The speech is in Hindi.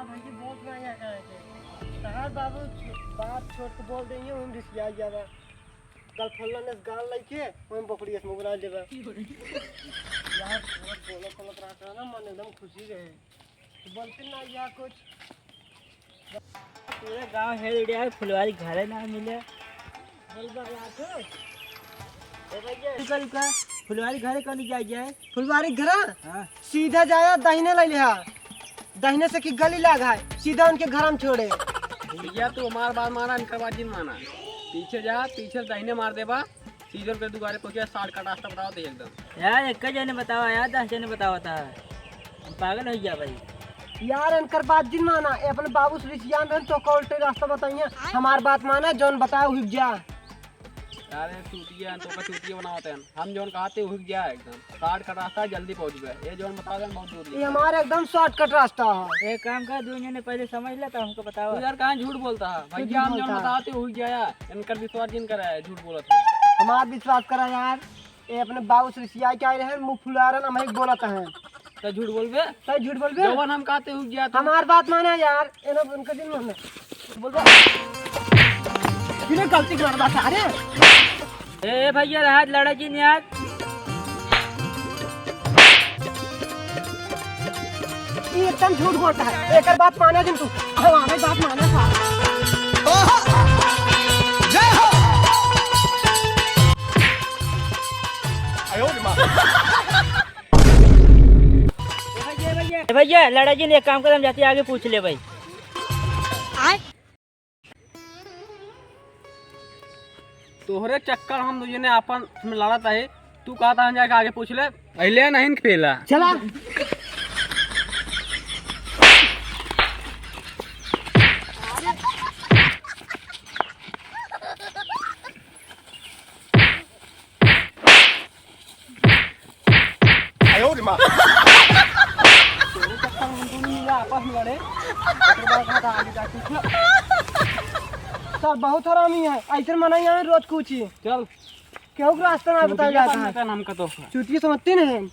भैया बहुत बढ़िया कहे तहार बाबू बात छोड़ के बोल देंगे हम रिसिया जावा कल फल्ला ने गाल लइके हम बकरी से मुगरा देबा यार बोलो बोलो रहा ना मन एकदम खुशी रहे तो बोलते ना या कुछ पूरे गांव है यार फुलवारी घरे ना मिले बोलबा रात ए भैया कल का फुलवारी घरे कौन जाए फुलवारी घरा हां सीधा जाया दाहिने ले लिया दाहिने से की गली लगा है सीधा उनके घर में छोड़े भैया तू हमार बात माना इनका बात जिन माना पीछे जा पीछे दाहिने मार देबा सीधे पे दुबारे पहुंचे 60 का रास्ता बताओ दे एकदम यार एक जने बताओ यार 10 जने बताओ था हम पागल हो गया भाई यार इनकर बात जिन माना ये अपने बाबू से रिसियान रहन तो उल्टे रास्ता बताइए हमार बात माना जौन बताया हुई जा यार चूतिया तो का चूतिया बनावते हैं हम जोन कहते हुई जा एकदम 60 का रास्ता जल्दी पहुंच गए ये जोन बता दें बहुत दूर ये हमारा एकदम शॉर्टकट रास्ता है एक काम कर 2 जने पहले समझ ले तो हमको बताओ तू यार कहां झूठ बोलता है भैया हम जोन बताते हुई जाया इनकर विश्वास जिन करा है झूठ बोलत है हमारा विश्वास करा यार ये अपने बाबू से रिसिया के आए रहे मुंह फुलारन हम एक बोलत हैं तो झूठ बोलबे सही झूठ बोलबे जवन हम कहते हुई जा हमार बात माना यार एना उनका दिन माने बोल किने गलती कर बात अरे ए भैया हाथ लड़ा जी यार ये एकदम झूठ बोलता है एक बात माना जिन तू हमारी बात माना था जय हो आयो मां भैया लड़ा जी ने एक काम कर हम जाते आगे पूछ ले भाई तोहरे चक्कर हम दूजे ने अपन में लड़त है तू कहता है जाके आगे पूछ ले पहले नहीं खेला चला आयो रे मां आपस में लड़े आगे जाके सर बहुत हरामी है ऐसे मना यहाँ रोज कुछ ही चल क्यों रास्ता में बताया जाता है का नाम का तो चुटिया समझती नहीं